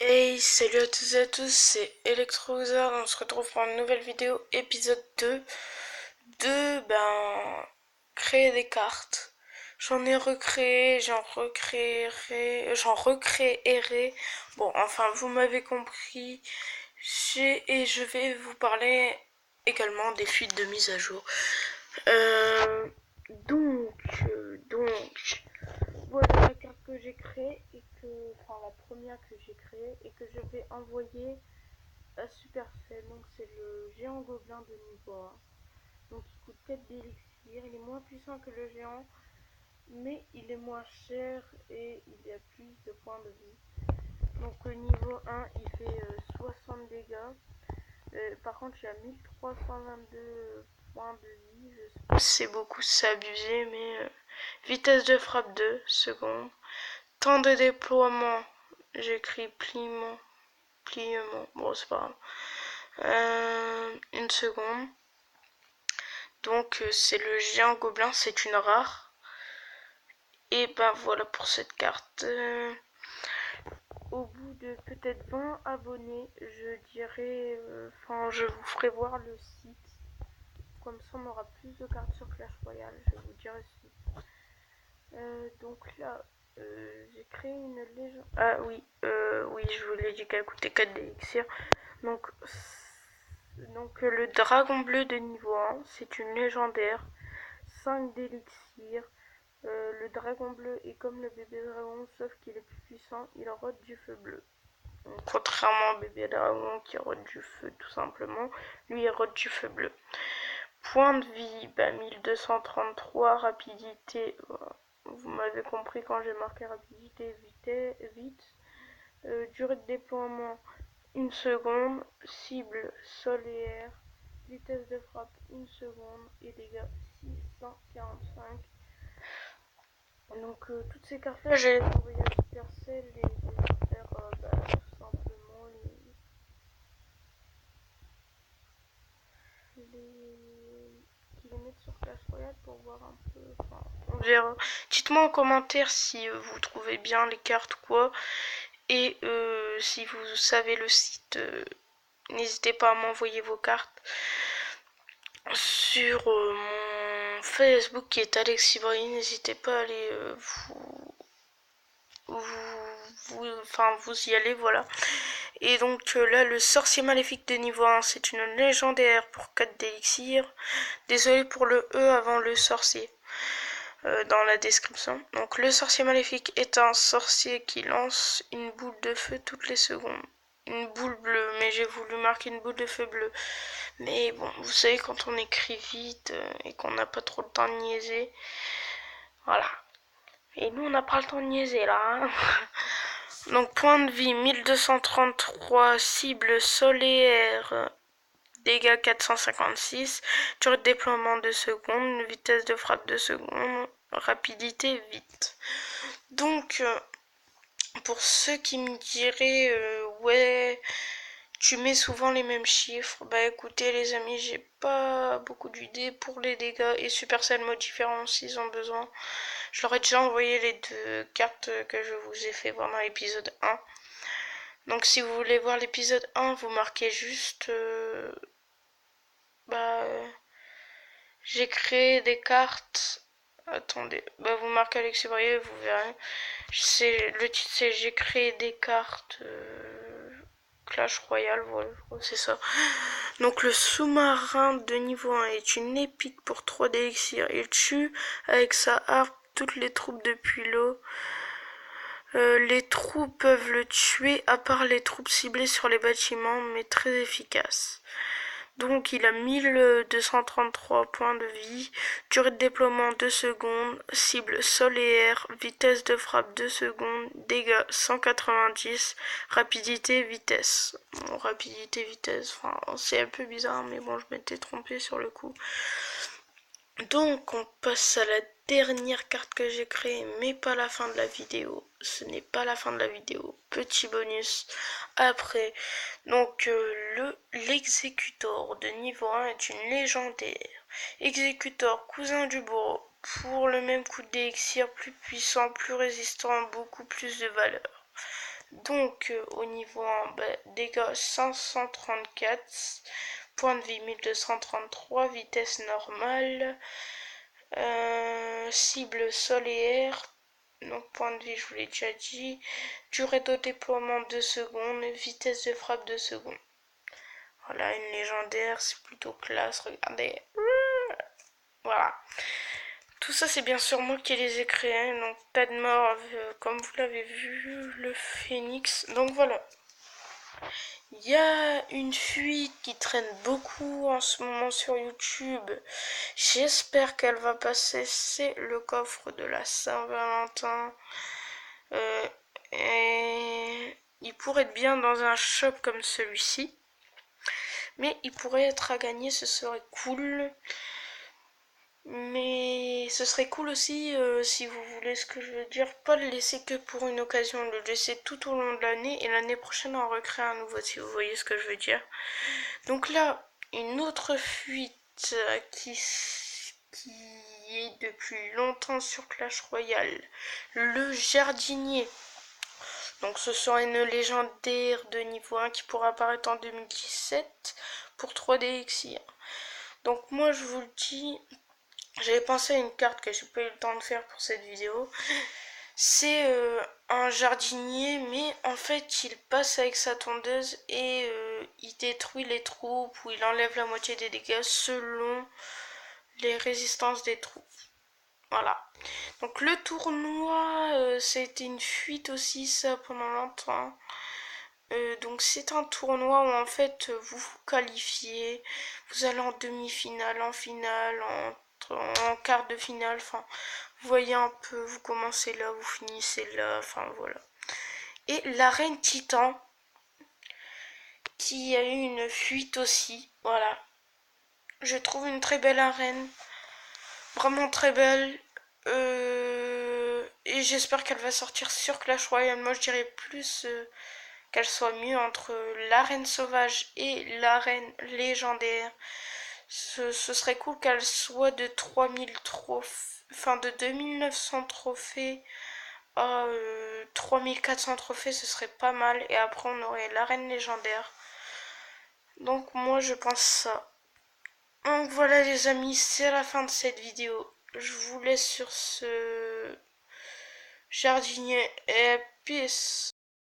Hey, salut à tous et à tous, c'est ElectroXar, on se retrouve pour une nouvelle vidéo, épisode 2 de, créer des cartes. J'en ai recréé, j'en recréerai. Bon, enfin, vous m'avez compris, et je vais vous parler également des fuites de mise à jour. Euh, donc, voilà la carte que j'ai créée enfin la première que j'ai créée et que je vais envoyer à Supercell. Donc c'est le géant gobelin de niveau 1. Donc il coûte 4 d'élixir, il est moins puissant que le géant, mais il est moins cher et il y a plus de points de vie. Donc au niveau 1 il fait 60 dégâts. Par contre j'ai à 1322 points de vie. Je sais pas si c'est beaucoup, c'est abusé, mais vitesse de frappe 2 secondes. Temps de déploiement, j'écris pliement, bon c'est pas grave. Une seconde. Donc c'est le géant gobelin, c'est une rare. Et ben voilà pour cette carte. Au bout de peut-être 20 abonnés, je dirais, je vous ferai voir le site. Comme ça on aura plus de cartes sur Clash Royale, je vous dirai le site. Donc là, j'ai créé une légende. Ah oui, oui, je vous l'ai dit qu'elle coûtait 4 d'élixir. Donc, le dragon bleu de niveau 1, c'est une légendaire. 5 d'élixir. Le dragon bleu est comme le bébé dragon, sauf qu'il est plus puissant, il rôde du feu bleu. Donc, contrairement au bébé dragon qui rôde du feu tout simplement, lui il rôde du feu bleu. Point de vie, 1233, rapidité, vous m'avez compris quand j'ai marqué rapidité, vite. Durée de déploiement, 1 seconde. Cible, sol et air. Vitesse de frappe, 1 seconde. Et dégâts, 645. Donc toutes ces cartes-là, j'ai envoyé à Supercell et je vais faire tout simplement qui les mettent sur Clash Royale pour voir un peu. Enfin, on verra. Dites-moi en commentaire si vous trouvez bien les cartes ou quoi. Et si vous savez le site, n'hésitez pas à m'envoyer vos cartes sur mon Facebook qui est Alex Ibrahim. N'hésitez pas à aller vous y allez, voilà. Et donc là, le sorcier maléfique de niveau 1, c'est une légendaire pour 4 d'élixir. Désolé pour le E avant le sorcier. Dans la description. Donc le sorcier maléfique est un sorcier qui lance une boule de feu toutes les secondes. Une boule bleue, mais j'ai voulu marquer une boule de feu bleue. Mais bon, vous savez quand on écrit vite et qu'on n'a pas trop le temps de niaiser. Voilà. Et nous on n'a pas le temps de niaiser là. Hein. Donc point de vie 1233, cible solaire, dégâts 456, durée de déploiement 2 secondes, vitesse de frappe 2 secondes, rapidité vite. Donc pour ceux qui me diraient ouais tu mets souvent les mêmes chiffres, bah écoutez les amis, j'ai pas beaucoup d'idées pour les dégâts et Supercell modifieront s'ils ont besoin. Je leur ai déjà envoyé les 2 cartes que je vous ai fait voir dans l'épisode 1. Donc si vous voulez voir l'épisode 1, vous marquez juste j'ai créé des cartes. Attendez, vous marquez Alexis Brieux, vous verrez. Le titre c'est j'ai créé des cartes Clash Royale, voilà, je crois que c'est ça. Donc le sous-marin de niveau 1 est une épique pour 3 d'élixir. Il tue avec sa harpe toutes les troupes depuis l'eau. Les troupes peuvent le tuer à part les troupes ciblées sur les bâtiments, mais très efficace. Donc il a 1233 points de vie, durée de déploiement 2 secondes, cible sol et air, vitesse de frappe 2 secondes, dégâts 190, rapidité vitesse. Bon, rapidité vitesse, c'est un peu bizarre mais bon je m'étais trompé sur le coup. Donc on passe à la dernière carte que j'ai créée, mais pas la fin de la vidéo. Ce n'est pas la fin de la vidéo. Petit bonus après. Donc l'exécutor de niveau 1 est une légendaire. Exécutor, cousin du bourreau. Pour le même coup d'élixir, plus puissant, plus résistant, beaucoup plus de valeur. Donc au niveau 1, dégâts 534, point de vie 1233, vitesse normale, cible sol et air, donc point de vie je vous l'ai déjà dit, durée de déploiement 2 secondes, vitesse de frappe 2 secondes. Voilà, une légendaire, c'est plutôt classe, regardez. Voilà. Tout ça, c'est bien sûr moi qui les ai créés. Donc, tas de morts, comme vous l'avez vu, le phénix. Donc, voilà. Il y a une fuite qui traîne beaucoup en ce moment sur YouTube. J'espère qu'elle va passer. C'est le coffre de la Saint-Valentin. Et il pourrait être bien dans un shop comme celui-ci. Mais il pourrait être à gagner, ce serait cool. Mais ce serait cool aussi, si vous voulez ce que je veux dire, pas le laisser que pour une occasion, le laisser tout au long de l'année et l'année prochaine en recréer un nouveau, si vous voyez ce que je veux dire. Donc là, une autre fuite qui est depuis longtemps sur Clash Royale, le jardinier. Donc ce sera une légendaire de niveau 1 qui pourra apparaître en 2017 pour 3D Elixir. Donc moi je vous le dis, j'avais pensé à une carte que j'ai pas eu le temps de faire pour cette vidéo. C'est un jardinier, mais en fait il passe avec sa tondeuse et il détruit les troupes ou il enlève la moitié des dégâts selon les résistances des troupes. Voilà. Donc le tournoi, c'était une fuite aussi ça pendant longtemps. Donc c'est un tournoi où en fait vous vous qualifiez, vous allez en demi-finale, en finale, en quart de finale, enfin vous voyez un peu, vous commencez là, vous finissez là, enfin voilà. Et l'arène Titan, qui a eu une fuite aussi, voilà. Je trouve une très belle arène, vraiment très belle, et j'espère qu'elle va sortir sur Clash Royale. Moi je dirais plus qu'elle soit mieux entre l'arène sauvage et l'arène légendaire. Ce serait cool qu'elle soit de 3000 trophées, enfin de 2900 trophées à 3400 trophées, ce serait pas mal. Et après on aurait l'arène légendaire. Donc moi je pense ça. Donc voilà les amis, c'est la fin de cette vidéo. Je vous laisse sur ce jardinier et peace.